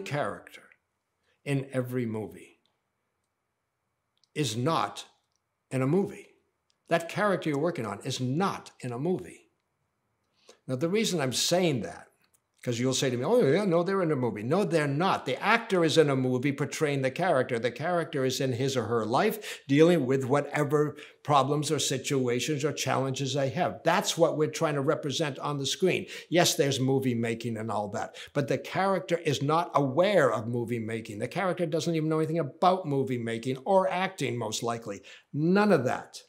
character in every movie is not in a movie. That character you're working on is not in a movie. Now, the reason I'm saying that, because you'll say to me, oh, yeah, no, they're in a movie. No, they're not. The actor is in a movie portraying the character. The character is in his or her life dealing with whatever problems or situations or challenges they have. That's what we're trying to represent on the screen. Yes, there's movie making and all that, but the character is not aware of movie making. The character doesn't even know anything about movie making or acting, most likely. None of that.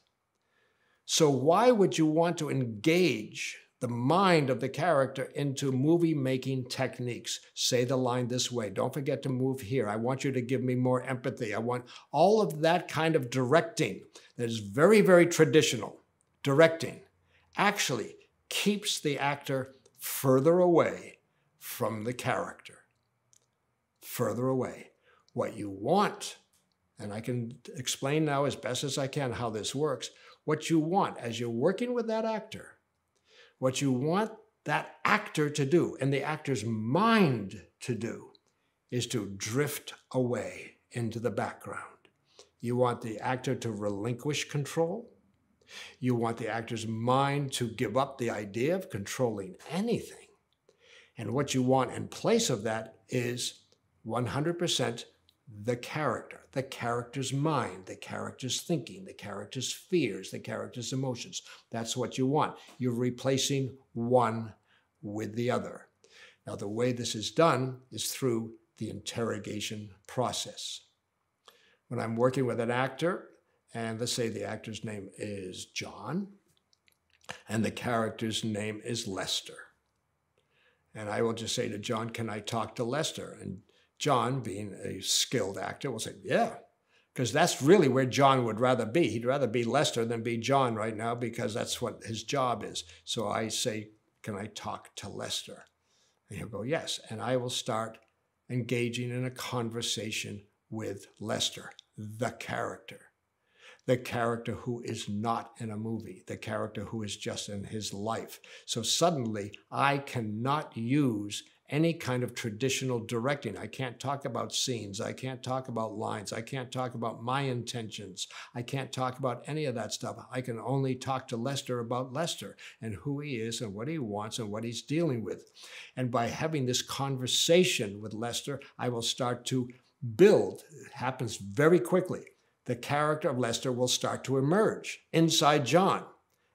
So why would you want to engage the mind of the character into movie-making techniques? Say the line this way. Don't forget to move here. I want you to give me more empathy. I want all of that kind of directing that is very, very traditional. Directing actually keeps the actor further away from the character. Further away. What you want, and I can explain now as best as I can how this works, what you want as you're working with that actor, what you want that actor to do and the actor's mind to do is to drift away into the background. You want the actor to relinquish control. You want the actor's mind to give up the idea of controlling anything. And what you want in place of that is 100% the character's mind, the character's thinking, the character's fears, the character's emotions. That's what you want. You're replacing one with the other. Now, the way this is done is through the interrogation process. When I'm working with an actor, and let's say the actor's name is John, and the character's name is Lester. And I will just say to John, can I talk to Lester? And John, being a skilled actor, will say, yeah, because that's really where John would rather be. He'd rather be Lester than be John right now because that's what his job is. So I say, can I talk to Lester? And he'll go, yes. And I will start engaging in a conversation with Lester, the character who is not in a movie, the character who is just in his life. So suddenly I cannot use any kind of traditional directing. I can't talk about scenes. I can't talk about lines. I can't talk about my intentions. I can't talk about any of that stuff. I can only talk to Lester about Lester and who he is and what he wants and what he's dealing with. And by having this conversation with Lester, I will start to build. It happens very quickly. The character of Lester will start to emerge inside John.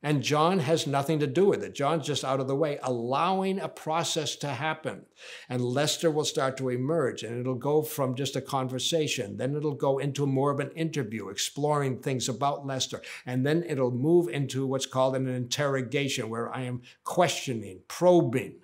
And John has nothing to do with it. John's just out of the way, allowing a process to happen. And Lester will start to emerge, and it'll go from just a conversation. Then it'll go into more of an interview, exploring things about Lester. And then it'll move into what's called an interrogation, where I am questioning, probing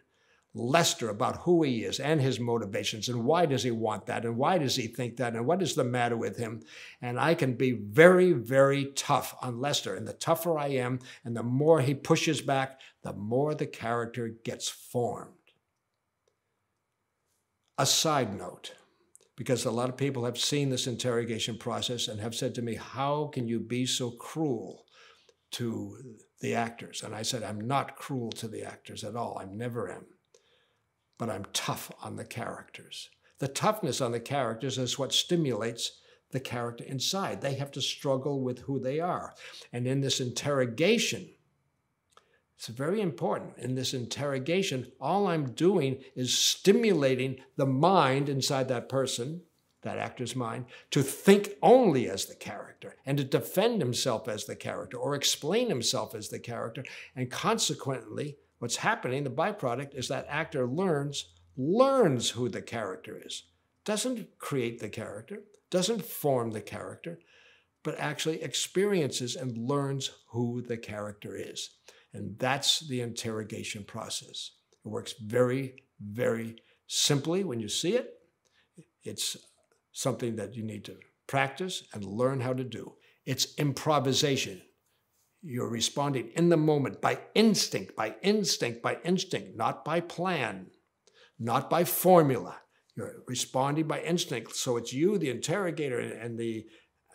Lester about who he is and his motivations and why does he want that and why does he think that and what is the matter with him. And I can be very, very tough on Lester. And the tougher I am and the more he pushes back, the more the character gets formed. A side note, because a lot of people have seen this interrogation process and have said to me, how can you be so cruel to the actors? And I said, I'm not cruel to the actors at all. I never am. But I'm tough on the characters. The toughness on the characters is what stimulates the character inside. They have to struggle with who they are. And in this interrogation, it's very important. In this interrogation, all I'm doing is stimulating the mind inside that person, that actor's mind, to think only as the character and to defend himself as the character or explain himself as the character. And consequently, what's happening, the byproduct, is that actor learns who the character is. Doesn't create the character, doesn't form the character, but actually experiences and learns who the character is. And that's the interrogation process. It works very, very simply when you see it. It's something that you need to practice and learn how to do. It's improvisation. You're responding in the moment by instinct, not by plan, not by formula. You're responding by instinct. So it's you, the interrogator, and the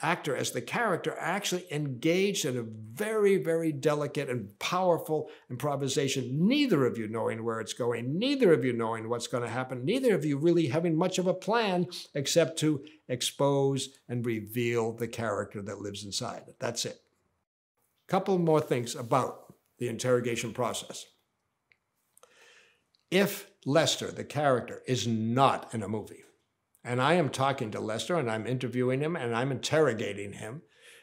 actor as the character are actually engaged in a very, very delicate and powerful improvisation, neither of you knowing where it's going, neither of you knowing what's going to happen, neither of you really having much of a plan except to expose and reveal the character that lives inside. That's it. A couple more things about the interrogation process. If Lester, the character, is not in a movie, and I am talking to Lester and I'm interviewing him and I'm interrogating him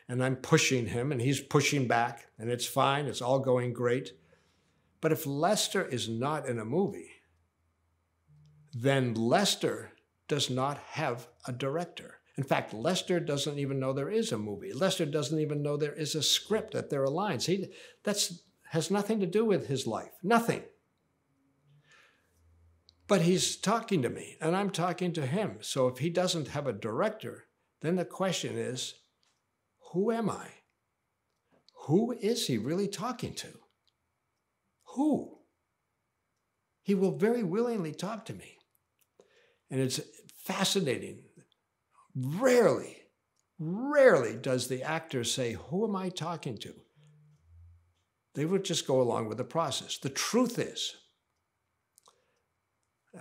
and I'm pushing him and he's pushing back and it's fine, it's all going great. But if Lester is not in a movie, then Lester does not have a director. In fact, Lester doesn't even know there is a movie. Lester doesn't even know there is a script, that there are lines. That has nothing to do with his life, nothing. But he's talking to me, and I'm talking to him. So if he doesn't have a director, then the question is, who am I? Who is he really talking to? Who? He will very willingly talk to me. And it's fascinating. Rarely does the actor say, who am I talking to? They would just go along with the process. The truth is,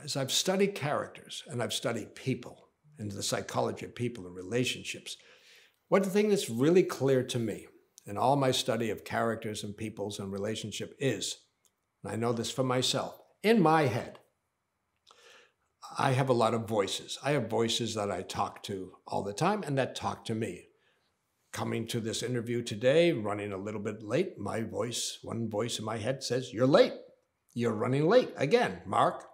as I've studied characters and I've studied people and the psychology of people and relationships, one thing that's really clear to me in all my study of characters and peoples and relationship is, and I know this for myself, in my head, I have a lot of voices. I have voices that I talk to all the time and that talk to me. Coming to this interview today, running a little bit late, my voice, one voice in my head says, you're late. You're running late again, Mark.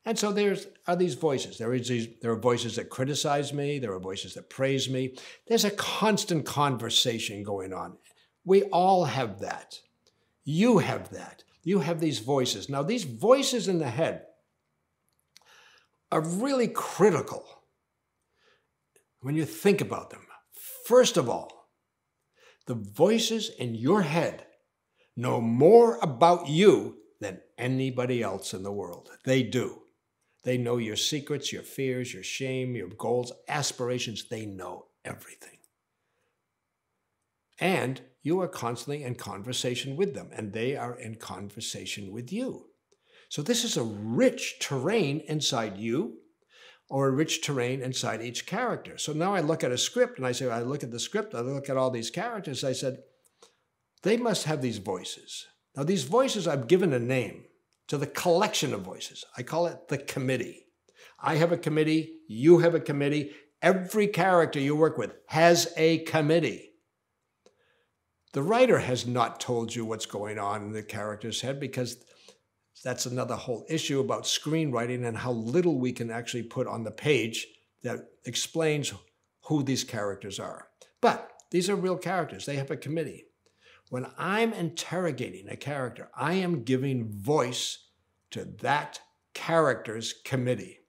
And so there are these voices. There are voices that criticize me. There are voices that praise me. There's a constant conversation going on. We all have that. You have that. You have these voices. Now, these voices in the head are really critical when you think about them. First of all, the voices in your head know more about you than anybody else in the world. They do. They know your secrets, your fears, your shame, your goals, aspirations. They know everything. And you are constantly in conversation with them, and they are in conversation with you. So this is a rich terrain inside you, or a rich terrain inside each character. So now I look at a script, and I look at the script, I look at all these characters, I said, they must have these voices. Now these voices, I've given a name to the collection of voices. I call it the committee. I have a committee, you have a committee. Every character you work with has a committee. The writer has not told you what's going on in the character's head, because that's another whole issue about screenwriting and how little we can actually put on the page that explains who these characters are. But these are real characters. They have a committee. When I'm interrogating a character, I am giving voice to that character's committee.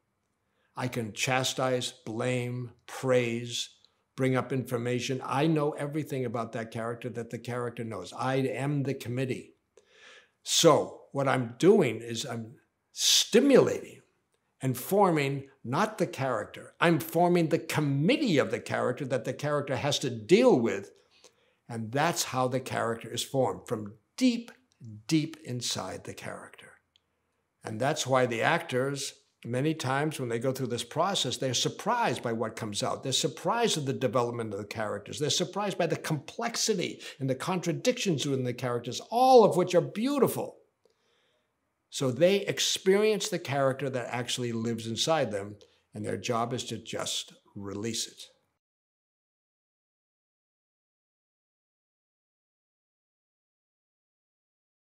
I can chastise, blame, praise, bring up information. I know everything about that character that the character knows. I am the committee. So what I'm doing is I'm stimulating and forming not the character. I'm forming the committee of the character that the character has to deal with. And that's how the character is formed, from deep, deep inside the character. And that's why the actors, many times when they go through this process, they're surprised by what comes out. They're surprised at the development of the characters. They're surprised by the complexity and the contradictions within the characters, all of which are beautiful. So they experience the character that actually lives inside them, and their job is to just release it.